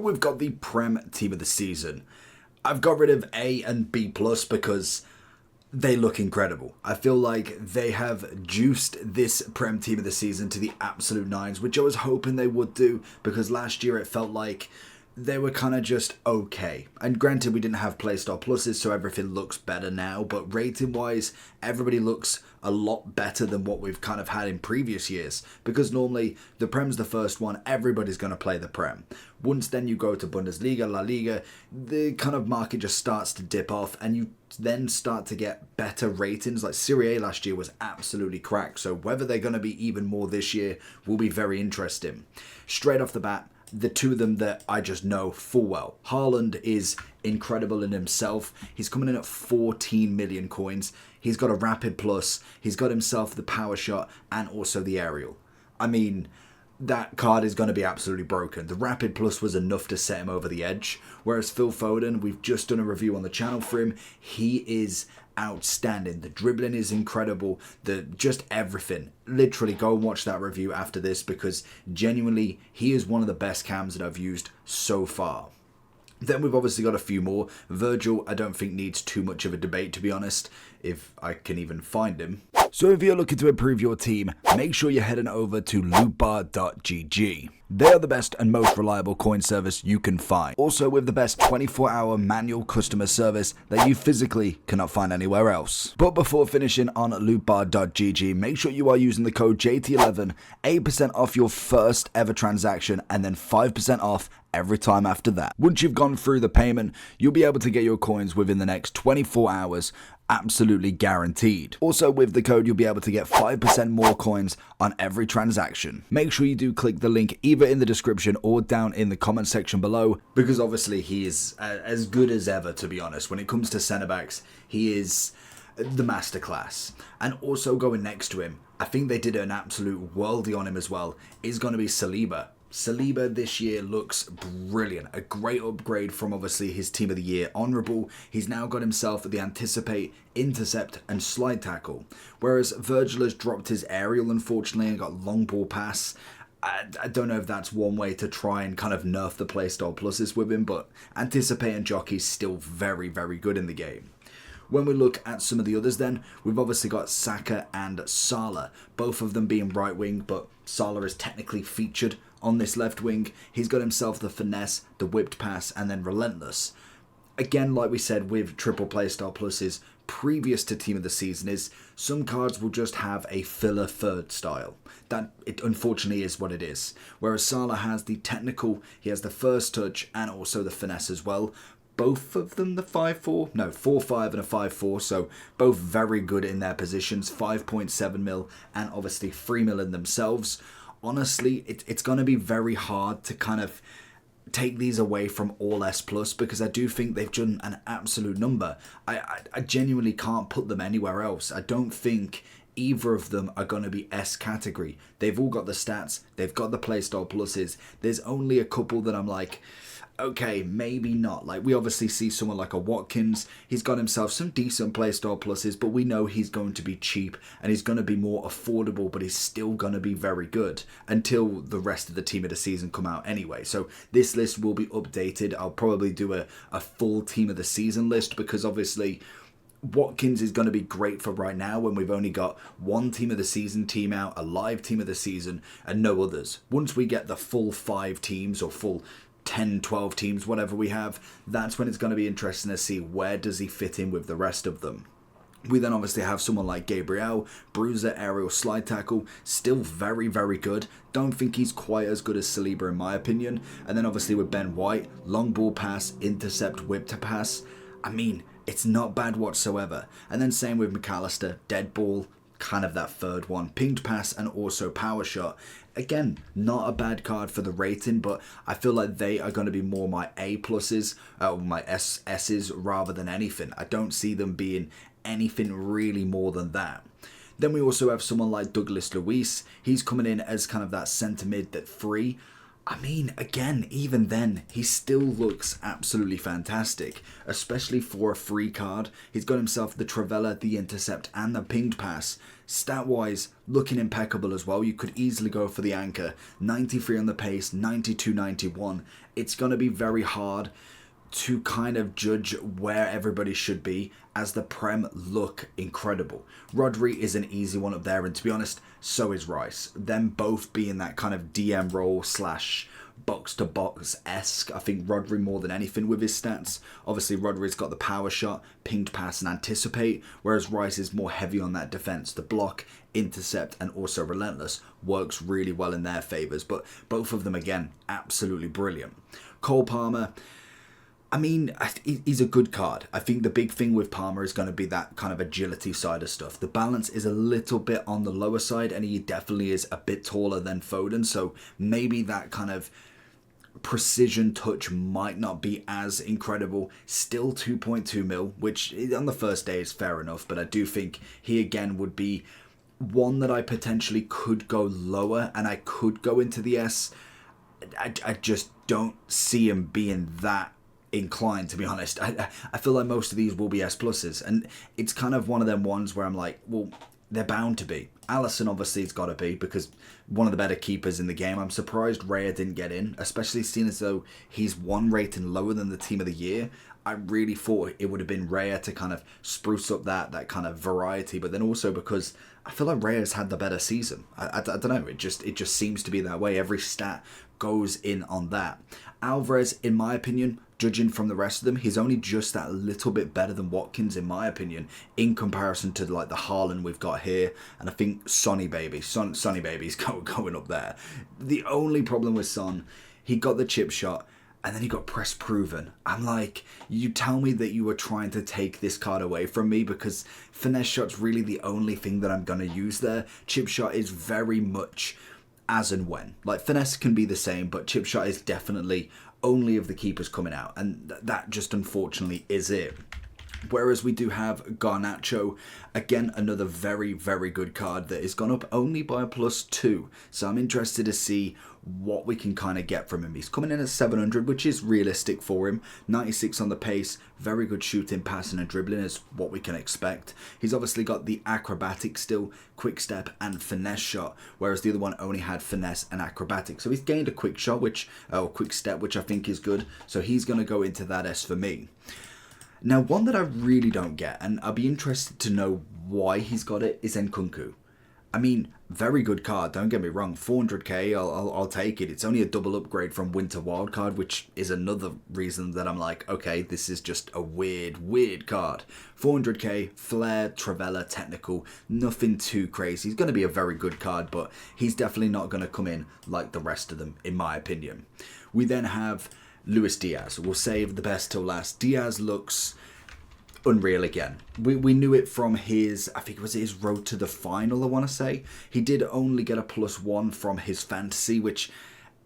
we've got the Prem Team of the Season. I've got rid of A and B plus because they look incredible. I feel like they have juiced this Prem Team of the Season to the absolute nines, which I was hoping they would do, because last year it felt like they were kind of just okay. And granted, we didn't have Playstyle Pluses, so everything looks better now, but rating-wise, everybody looks a lot better than what we've kind of had in previous years, because normally the Prem's the first one, everybody's going to play the Prem. Once then you go to Bundesliga, La Liga, the kind of market just starts to dip off, and you then start to get better ratings. Like Serie A last year was absolutely cracked, so whether they're going to be even more this year will be very interesting. Straight off the bat, the two of them that I just know full well. Haaland is incredible in himself. He's coming in at 14 million coins. He's got a rapid plus. He's got himself the power shot and also the aerial. I mean, that card is going to be absolutely broken. The rapid plus was enough to set him over the edge. Whereas Phil Foden, we've just done a review on the channel for him. He is outstanding. The dribbling is incredible. Just everything. Literally go and watch that review after this, because genuinely he is one of the best cams that I've used so far. Then we've obviously got a few more. Virgil, I don't think needs too much of a debate, to be honest, if I can even find him. So if you're looking to improve your team, make sure you're heading over to lootbar.gg. They are the best and most reliable coin service you can find. Also with the best 24-hour manual customer service that you physically cannot find anywhere else. But before finishing on lootbar.gg, make sure you are using the code JT11, 8% off your first ever transaction, and then 5% off every time after that. Once you've gone through the payment, you'll be able to get your coins within the next 24 hours, absolutely guaranteed. Also with the code, you'll be able to get 5% more coins on every transaction. Make sure you do click the link either in the description or down in the comment section below, because obviously he is as good as ever, to be honest. When it comes to centre backs, he is the masterclass. And also going next to him, I think they did an absolute worldie on him as well, is going to be Saliba. Saliba this year looks brilliant. A great upgrade from obviously his Team of the Year honourable. He's now got himself the Anticipate, Intercept and Slide Tackle. Whereas Virgil has dropped his aerial, unfortunately, and got long ball pass. I don't know if that's one way to try and kind of nerf the playstyle pluses with him, but Anticipate and Jockey's still very, very good in the game. When we look at some of the others then, we've obviously got Saka and Salah, both of them being right wing, but Salah is technically featured on this left wing. He's got himself the Finesse, the Whipped Pass, and then Relentless. Again, like we said with triple playstyle pluses previous to Team of the Season, is some cards will just have a filler third style. That, it unfortunately is what it is. Whereas Salah has the technical, he has the first touch, and also the finesse as well. Both of them the 5-4, no, 4-5 and a 5-4, so both very good in their positions, 5.7 mil and obviously 3 mil in themselves. Honestly, it's going to be very hard to kind of take these away from all S+, because I do think they've done an absolute number. I genuinely can't put them anywhere else. I don't think either of them are going to be S category. They've all got the stats, they've got the playstyle pluses. There's only a couple that I'm like, okay, maybe not. Like, we obviously see someone like a Watkins. He's got himself some decent playstyle pluses, but we know he's going to be cheap and he's going to be more affordable, but he's still going to be very good until the rest of the Team of the Season come out anyway. So this list will be updated. I'll probably do a full Team of the Season list, because obviously Watkins is going to be great for right now when we've only got one Team of the Season team out, a live Team of the Season, and no others. Once we get the full 5 teams or full 10, 12 teams, whatever we have, that's when it's going to be interesting to see where does he fit in with the rest of them. We then obviously have someone like Gabriel, Bruiser, Aerial, Slide Tackle, still very, very good. Don't think he's quite as good as Saliba in my opinion. And then obviously with Ben White, Long Ball Pass, Intercept, Whip to Pass. I mean, it's not bad whatsoever. And then same with McAllister, Dead Ball, kind of that third one, Pinged Pass and also Power Shot. Again, not a bad card for the rating, but I feel like they are going to be more my A pluses, my SSs rather than anything. I don't see them being anything really more than that. Then we also have someone like Douglas Luiz. He's coming in as kind of that centre mid, that free. I mean, again, even then, he still looks absolutely fantastic, especially for a free card. He's got himself the Travella, the Intercept, and the Pinged Pass. Stat-wise, looking impeccable as well. You could easily go for the anchor. 93 on the pace, 92, 91. It's going to be very hard to kind of judge where everybody should be, as the Prem look incredible. Rodri is an easy one up there, and to be honest, so is Rice. Them both being that kind of DM role slash box-to-box-esque. I think Rodri more than anything with his stats. Obviously, Rodri's got the power shot, pinged pass, and anticipate, whereas Rice is more heavy on that defense. The block, intercept, and also relentless works really well in their favors, but both of them, again, absolutely brilliant. Cole Palmer, I mean, he's a good card. I think the big thing with Palmer is going to be that kind of agility side of stuff. The balance is a little bit on the lower side, and he definitely is a bit taller than Foden, so maybe that kind of precision touch might not be as incredible. Still 2.2 mil, which on the first day is fair enough, but I do think he again would be one that I potentially could go lower, and I could go into the S. I just don't see him being that inclined, to be honest. I feel like most of these will be S pluses, and it's kind of one of them ones where I'm like, well, they're bound to be. Allison obviously it's got to be, because one of the better keepers in the game. I'm surprised Raya didn't get in, especially seeing as though he's one rating lower than the team of the year. I really thought it would have been Raya to kind of spruce up that kind of variety, but then also because I feel like Raya's had the better season. I don't know, it just seems to be that way. Every stat goes in on that. Alvarez, in my opinion, judging from the rest of them, he's only just that little bit better than Watkins, in my opinion, in comparison to like the Haaland we've got here. And I think Sonny Baby's going up there. The only problem with Son, he got the chip shot, and then he got press proven. I'm like, you tell me that you were trying to take this card away from me, because finesse shot's really the only thing that I'm going to use there. Chip shot is very much as and when. Like, finesse can be the same, but chip shot is definitely only of the keepers coming out, and that just unfortunately is it. Whereas we do have Garnacho, again, another very, very good card that is gone up only by a +2. So I'm interested to see what we can kind of get from him. He's coming in at 700, which is realistic for him. 96 on the pace, very good shooting, passing and dribbling is what we can expect. He's obviously got the acrobatic still, quick step and finesse shot, whereas the other one only had finesse and acrobatic. So he's gained a quick shot, or quick step, which I think is good. So he's going to go into that S for me. Now, one that I really don't get, and I'll be interested to know why he's got it, is Nkunku. I mean, very good card, don't get me wrong. 400k, I'll take it. It's only a double upgrade from Winter Wildcard, which is another reason that I'm like, okay, this is just a weird card. 400k, Flair, Travella, Technical, nothing too crazy. He's going to be a very good card, but he's definitely not going to come in like the rest of them, in my opinion. We then have Luis Diaz. We'll save the best till last. Diaz looks unreal again. We knew it from his, I think it was his road to the final, I want to say. He did only get a +1 from his fantasy, which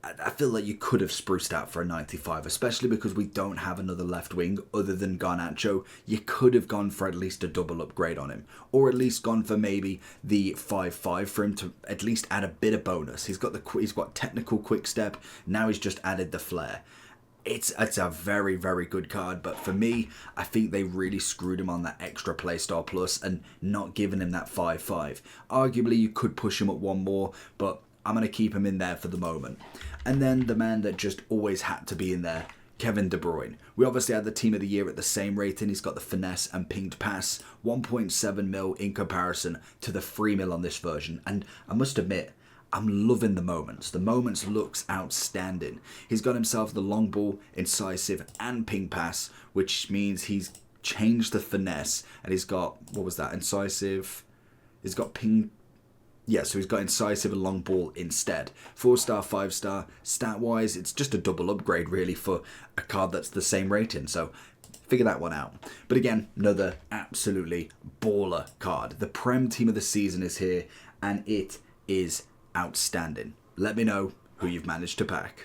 I feel like you could have spruced out for a 95, especially because we don't have another left wing other than Garnacho. You could have gone for at least a double upgrade on him, or at least gone for maybe the 5-5 for him to at least add a bit of bonus. He's got technical quick step. Now he's just added the flair. It's a very, very good card, but for me, I think they really screwed him on that extra playstyle plus and not giving him that 5-5. Arguably, you could push him up one more, but I'm going to keep him in there for the moment. And then the man that just always had to be in there, Kevin De Bruyne. We obviously had the team of the year at the same rating. He's got the finesse and pinged pass, 1.7 mil in comparison to the 3 mil on this version. And I must admit, I'm loving the moments. The moments looks outstanding. He's got himself the long ball, incisive, and ping pass, which means he's changed the finesse, and he's got, what was that, incisive? He's got ping, yeah, so he's got incisive and long ball instead. 4-star, 5-star. Stat-wise, it's just a double upgrade, really, for a card that's the same rating, so figure that one out. But again, another absolutely baller card. The Prem team of the season is here, and it is outstanding. Let me know who you've managed to pack.